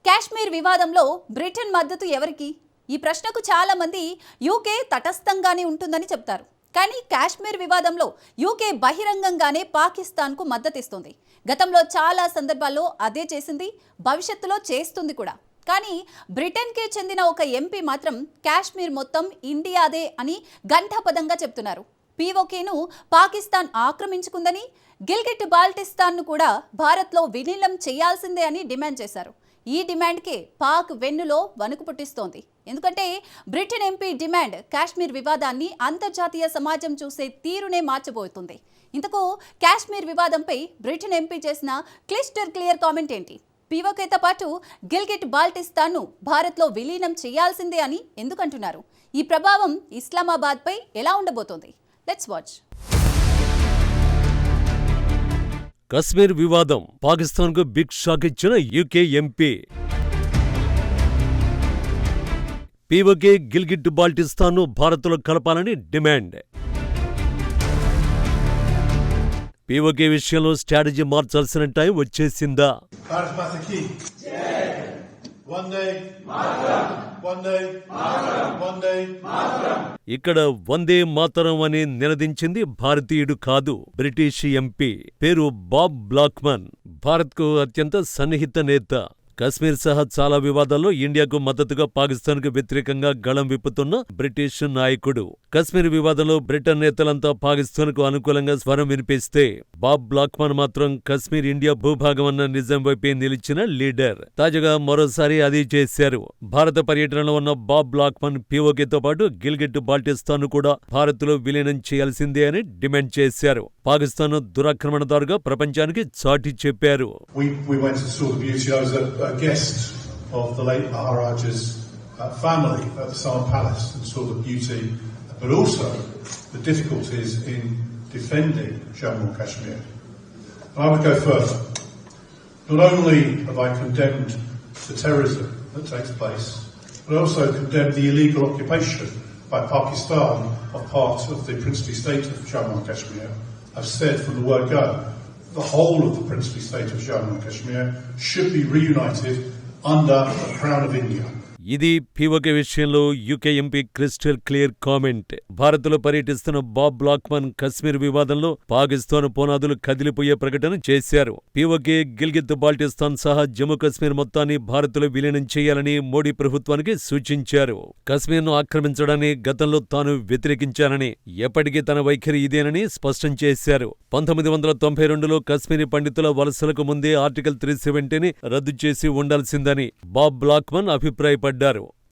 కాశ్మీర్ వివాదంలో బ్రిటన్ మద్దతు ఎవరికి? ఈ ప్రశ్నకు చాలా మంది యూకే తటస్థంగానే ఉంటుందని చెప్తారు. కానీ కాశ్మీర్ వివాదంలో యూకే బహిరంగంగానే పాకిస్తాన్కు మద్దతిస్తుంది. గతంలో చాలా సందర్భాల్లో అదే చేసింది, భవిష్యత్తులో చేస్తుంది కూడా. కానీ బ్రిటన్కే చెందిన ఒక ఎంపీ మాత్రం కాశ్మీర్ మొత్తం ఇండియాదే అని ఘంటాపథంగా చెప్తున్నారు. పీఓకేను పాకిస్తాన్ ఆక్రమించుకుందని, గిల్గిట్ బాల్టిస్తాన్ను కూడా భారత్లో విలీనం చేయాల్సిందే అని డిమాండ్ చేశారు. ఈ డిమాండ్కే పాక్ వెన్నులో వణుకు పుట్టిస్తోంది. ఎందుకంటే బ్రిటన్ ఎంపీ డిమాండ్ కాశ్మీర్ వివాదాన్ని అంతర్జాతీయ సమాజం చూసే తీరునే మార్చబోతుంది. ఇంతకు కాశ్మీర్ వివాదంపై బ్రిటన్ ఎంపీ చేసిన క్లియర్ కామెంట్ ఏంటి? పీఓకేతో పాటు గిల్గిట్ బాల్టిస్తాన్ను భారత్లో విలీనం చేయాల్సిందే అని ఎందుకంటున్నారు? ఈ ప్రభావం ఇస్లామాబాద్పై ఎలా ఉండబోతోంది? Let's watch. కశ్మీర్ వివాదం పాకిస్తాన్కు బిగ్ షాక్ ఇచ్చిన యూకే ఎంపీ. పీఓకే గిల్గిట్ బాల్టిస్తాన్ను భారత్లో కలపాలని డిమాండ్. పీఓకే విషయంలో స్ట్రాటజీ మార్చాల్సిన టైం వచ్చేసిందా? ఇక్కడ వందే మాతరం అని నినదించింది భారతీయుడు కాదు, బ్రిటిష్ ఎంపీ. పేరు బాబ్ బ్లాక్మన్. భారత్కు అత్యంత సన్నిహిత నేత. కశ్మీర్ సహా చాలా వివాదాల్లో ఇండియాకు మద్దతుగా పాకిస్తాన్కు వ్యతిరేకంగా గళం విప్పుతున్న బ్రిటిష్ నాయకుడు. కశ్మీర్ వివాదంలో బ్రిటన్ నేతలంతా పాకిస్తాన్కు అనుకూలంగా స్వరం వినిపిస్తే బాబ్ బ్లాక్మన్ మాత్రం కశ్మీర్ ఇండియా భూభాగం అన్న నిజం వైపే నిలిచిన లీడర్. తాజాగా మరోసారి అది చేశారు. భారత పర్యటనలో ఉన్న బాబ్ బ్లాక్మన్ పీఓకేతో పాటు గిల్గిట్ బాల్టిస్తాన్ కూడా భారత్లో విలీనం చేయాల్సిందే అని డిమాండ్ చేశారు. పాకిస్తాన్ దురాక్రమణదారుగా ప్రపంచానికి చాటి చెప్పారు. A guest of the late Maharaj's family at the Summer Palace and saw the beauty, but also the difficulties in defending Jammu and Kashmir. And I would go further. Not only have I condemned the terrorism that takes place, but I also condemned the illegal occupation by Pakistan of part of the princely state of Jammu and Kashmir. I've said from the word go, the whole of the princely state of Jammu and Kashmir should be reunited under the Crown of India. ఇది PoK విషయంలో UK MP clear comment. భారత్లో పర్యటిస్తున్న Bob Blackman Kashmir వివాదంలో పాకిస్తాన్ పునాదులు కదిలిపోయే ప్రకటన చేశారు. PoK Gilgit Baltistan సహా జమ్మూ కశ్మీర్ మొత్తాన్ని భారత్లో విలీనం చేయాలని మోడీ ప్రభుత్వానికి సూచించారు. కశ్మీర్ను ఆక్రమించడాన్ని గతంలో తాను వ్యతిరేకించానని, ఎప్పటికీ తన వైఖరి ఇదేనని స్పష్టం చేశారు. 1992లో కశ్మీరీ పండితుల వలసలకు ముందే ఆర్టికల్ 370ని రద్దు చేసి ఉండాల్సిందని బాబ్ బ్లాక్మన్ అభిప్రాయపడ్డారు.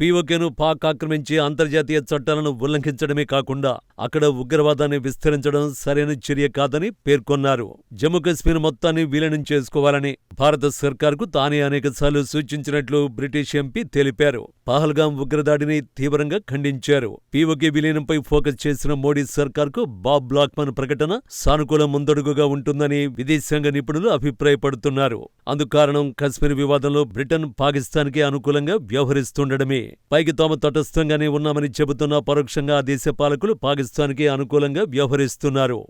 పీఓకేను పాక్ ఆక్రమించి అంతర్జాతీయ చట్టాలను ఉల్లంఘించడమే కాకుండా అక్కడ ఉగ్రవాదాన్ని విస్తరించడం సరైన చర్య కాదని పేర్కొన్నారు. జమ్మూ కశ్మీర్ మొత్తాన్ని విలీనం చేసుకోవాలని భారత సర్కార్కు తానే అనేకసార్లు సూచించినట్లు బ్రిటిష్ ఎంపీ తెలిపారు. పహల్గాం ఉగ్రదాడిని తీవ్రంగా ఖండించారు. పీఓకే విలీనంపై ఫోకస్ చేసిన మోడీ సర్కార్కు బాబ్ బ్లాక్మన్ ప్రకటన సానుకూల ముందడుగుగా ఉంటుందని విదేశాంగ నిపుణులు అభిప్రాయపడుతున్నారు. అందుకారణం కశ్మీర్ వివాదంలో బ్రిటన్ పాకిస్తాన్కి అనుకూలంగా వ్యవహరిస్తుండడమే. పైకి తాము తటస్థంగానే ఉన్నామని చెబుతున్న పరోక్షంగా ఆ దేశ పాలకులు పాకిస్తాన్కి అనుకూలంగా వ్యవహరిస్తున్నారు.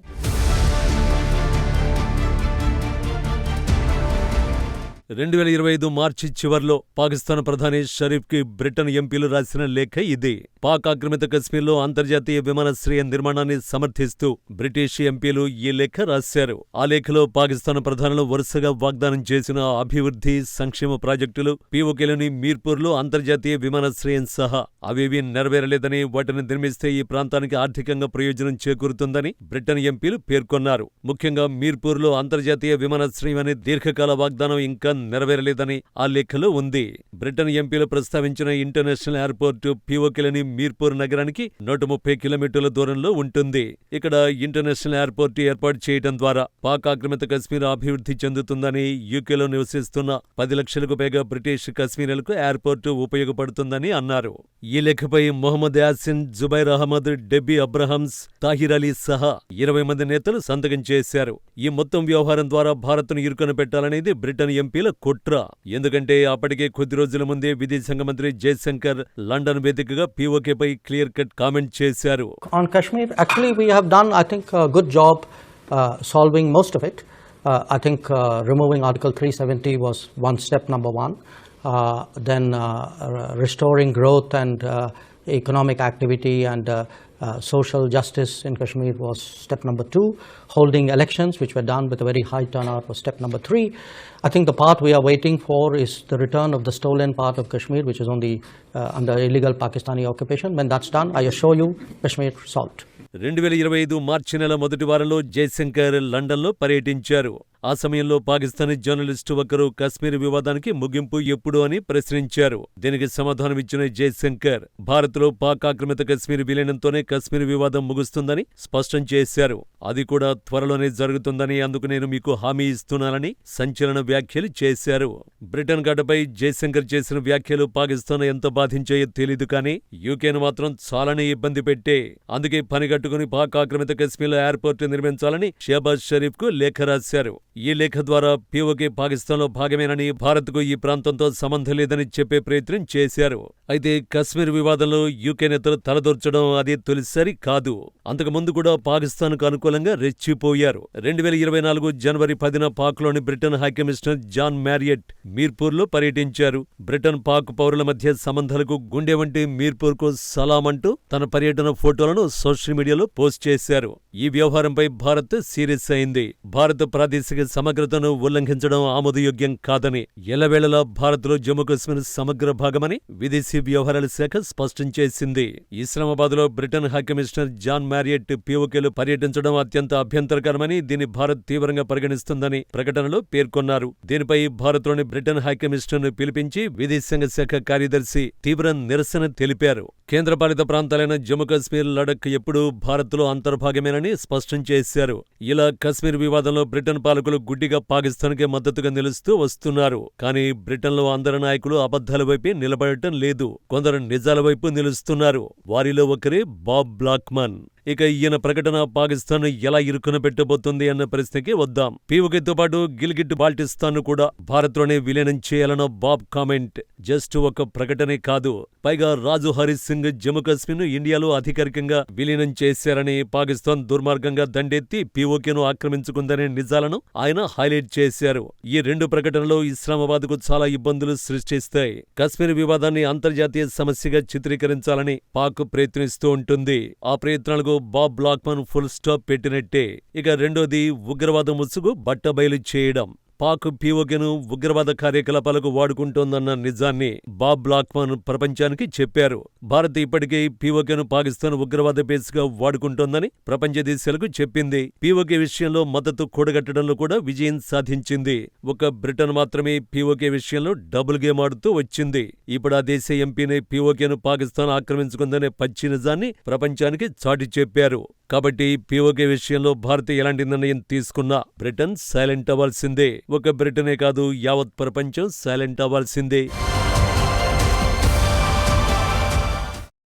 2025 మార్చి చివర్లో పాకిస్తాన్ ప్రధాని షరీఫ్కి బ్రిటన్ ఎంపీలు రాసిన లేఖ ఇది. పాక్ ఆక్రమిత కశ్మీర్లో అంతర్జాతీయ విమానాశ్రయ నిర్మాణాన్ని సమర్థిస్తూ బ్రిటిష్ ఎంపీలు ఈ లేఖ రాశారు. ఆ లేఖలో పాకిస్తాన్ ప్రధానులు వరుసగా వాగ్దానం చేసిన అభివృద్ధి సంక్షేమ ప్రాజెక్టులు, పీఓకేలోని మీర్పూర్లో అంతర్జాతీయ విమానాశ్రయం సహా అవేవీ నెరవేరలేదని, వాటిని నిర్మిస్తే ఈ ప్రాంతానికి ఆర్థికంగా ప్రయోజనం చేకూరుతుందని బ్రిటన్ ఎంపీలు పేర్కొన్నారు. ముఖ్యంగా మీర్పూర్లో అంతర్జాతీయ విమానాశ్రయం అనే దీర్ఘకాల వాగ్దానం ఇంకా నెరవేరలేదని ఆ లేఖలో ఉంది. బ్రిటన్ ఎంపీలు ప్రస్తావించిన ఇంటర్నేషనల్ ఎయిర్పోర్టు పీఓకేలోని మీర్పూర్ నగరానికి 130 కిలోమీటర్ల దూరంలో ఉంటుంది. ఇక్కడ ఇంటర్నేషనల్ ఎయిర్పోర్టు ఏర్పాటు చేయడం ద్వారా పాక్ ఆక్రమిత కశ్మీర్ అభివృద్ధి చెందుతుందని, యూకేలో నివసిస్తున్న 10 లక్షలకు పైగా బ్రిటిష్ కశ్మీరులకు ఎయిర్పోర్టు ఉపయోగపడుతుందని అన్నారు. ఈ లేఖపై మొహమ్మద్ యాసిన్, జుబైర్ అహ్మద్, డెబ్బీ అబ్రహమ్స్, తాహిర్ అలీ సహా 20 మంది నేతలు సంతకం చేశారు. ఈ మొత్తం వ్యవహారం ద్వారా భారత్ను ఇరుకున పెట్టాలనేది బ్రిటన్ ఎంపీల కుట్ర. ఎందుకంటే అప్పటికే కొద్ది రోజుల ముందే విదేశాంగ మంత్రి జయశంకర్ లండన్ వేదికగా పీఓకేపై క్లియర్ కట్ కామెంట్ చేశారు. On Kashmir, actually we have done, I think, a good job solving most of it. I think removing Article 370 was one step, number one. then restoring growth and economic activity and social justice in Kashmir was step number 2. Holding elections, which were done with a very high turnout, was step number 3. I think the part we are waiting for is the return of the stolen part of Kashmir, which is on the under illegal Pakistani occupation. When that's done, I assure you, Kashmir solved. 2025 మార్చి నెల మొదటి వారంలో జయశంకర్ లండన్లో పర్యటించారు. ఆ సమయంలో Pakistani journalist ఒకరు కశ్మీర్ వివాదానికి ముగింపు ఎప్పుడు అని ప్రశ్నించారు. దీనికి సమాధానమిచ్చిన జయశంకర్ భారత్లో పాక్ ఆక్రమిత కశ్మీర్ విలీనంతోనే కశ్మీర్ వివాదం ముగుస్తుందని స్పష్టం చేశారు. అది కూడా త్వరలోనే జరుగుతుందని, అందుకు నేను మీకు హామీ ఇస్తున్నానని సంచలన వ్యాఖ్యలు చేశారు. బ్రిటన్ గడ్డపై జయశంకర్ చేసిన వ్యాఖ్యలు పాకిస్తాన్ ఎంత బాధించాయో తెలీదు కానీ యూకేను మాత్రం చాలానే ఇబ్బంది పెట్టే. అందుకే పనిగట్టుకుని పాక్ ఆక్రమిత కశ్మీర్లో ఎయిర్పోర్ట్ నిర్మించాలని షహబాజ్ షరీఫ్ కు లేఖ రాశారు. ఈ లేఖ ద్వారా పీఓకే పాకిస్తాన్లో భాగమేనని, భారత్కు ఈ ప్రాంతంతో సంబంధం లేదని చెప్పే ప్రయత్నం చేశారు. అయితే కశ్మీర్ వివాదంలో యూకే నేతలు తలదూర్చడం అది తొలిసారి కాదు. అంతకుముందు కూడా పాకిస్తాన్కు అనుకూలంగా రెచ్చిపోయారు. 2024 జనవరి 10న పాక్లోని బ్రిటన్ హైకమిషనర్ జాన్ మ్యారియట్ మీర్పూర్లో పర్యటించారు. బ్రిటన్ పాక్ పౌరుల మధ్య సంబంధాలకు గుండె వంటి మీర్పూర్కు సలాం అంటూ తన పర్యటన ఫోటోలను సోషల్ మీడియాలో పోస్ట్ చేశారు. ఈ వ్యవహారంపై భారత్ సీరియస్ అయింది. భారత్ ప్రాదేశిక సమగ్రతను ఉల్లంఘించడం ఆమోదయోగ్యం కాదని, ఎల్లవేళలా భారత్లో జమ్మూ కశ్మీర్ సమగ్ర భాగమని విదేశీ వ్యవహారాల శాఖ స్పష్టం చేసింది. ఇస్లామాబాద్లో బ్రిటన్ హైకమిషనర్ జాన్ మ్యారియట్ పీఓకేలో పర్యటించడం అత్యంత అభ్యంతరకరమని, దీన్ని భారత్ తీవ్రంగా పరిగణిస్తుందని ప్రకటనలో పేర్కొన్నారు. దీనిపై భారత్లోని బ్రిటన్ హైకమిషనర్ను పిలిపించి విదేశాంగ శాఖ కార్యదర్శి తీవ్ర నిరసన తెలిపారు. కేంద్రపాలిత ప్రాంతాలైన జమ్మూ కశ్మీర్, లడఖ్ ఎప్పుడూ భారత్లో అంతర్భాగమేనని స్పష్టం చేశారు. ఇలా కశ్మీర్ వివాదంలో బ్రిటన్ పాలకులు గుడ్డిగా పాకిస్తాన్కే మద్దతుగా నిలుస్తూ వస్తున్నారు. కానీ బ్రిటన్లో అందరి నాయకులు అబద్ధాల వైపే నిలబడటం లేదు. కొందరు నిజాల వైపు నిలుస్తున్నారు. వారిలో ఒకరే బాబ్ బ్లాక్మన్. ఇక ఈయన ప్రకటన పాకిస్తాన్ ఎలా ఇరుకున పెట్టబోతుంది అన్న ప్రశ్నకి వద్దాం. పీఓకేతో పాటు గిల్గిట్ బాల్టిస్తాన్ కూడా భారత్లోనే విలీనం చేయాలన్న బాబ్ కామెంట్ జస్ట్ ఒక ప్రకటనే కాదు. పైగా రాజు హరీష్ సింగ్ జమ్మూ కశ్మీర్ను ఇండియాలో అధికారికంగా విలీనం చేశారని, పాకిస్తాన్ దుర్మార్గంగా దండెత్తి పీఓకేను ఆక్రమించుకుందనే నిజాలను ఆయన హైలైట్ చేశారు. ఈ రెండు ప్రకటనలు ఇస్లామాబాద్కు చాలా ఇబ్బందులు సృష్టిస్తాయి. కశ్మీర్ వివాదాన్ని అంతర్జాతీయ సమస్యగా చిత్రీకరించాలని పాక్ ప్రయత్నిస్తూ ఉంటుంది. ఆ ప్రయత్నాలకు బాబ్ బ్లాక్మన్ ఫుల్ స్టాప్ పెట్టినట్టే. ఇక రెండోది ఉగ్రవాద ముసుగు బట్టబయలు చేయడం. పాక్ పీఓకేను ఉగ్రవాద కార్యకలాపాలకు వాడుకుంటోందన్న నిజాన్ని బాబ్ బ్లాక్మన్ ప్రపంచానికి చెప్పారు. భారత్ ఇప్పటికే పీఓకేను పాకిస్తాన్ ఉగ్రవాద బేస్గా వాడుకుంటోందని ప్రపంచ దేశాలకు చెప్పింది. పీఓకే విషయంలో మద్దతు కూడగట్టడంలో కూడా విజయం సాధించింది. ఒక బ్రిటన్ మాత్రమే పీఓకే విషయంలో డబుల్ గేమ్ ఆడుతూ వచ్చింది. ఇప్పుడు ఆ దేశ ఎంపీనే పీఓకేను పాకిస్తాన్ ఆక్రమించుకుందనే పచ్చి నిజాన్ని ప్రపంచానికి చాటి చెప్పారు. కాబట్టి పీఓకే విషయంలో భారత్ ఎలాంటి నిర్ణయం తీసుకున్నా బ్రిటన్ సైలెంట్ అవ్వాల్సిందే. ఒక బ్రిటనే కాదు, యావత్ ప్రపంచం సైలెంట్ అవ్వాల్సిందే.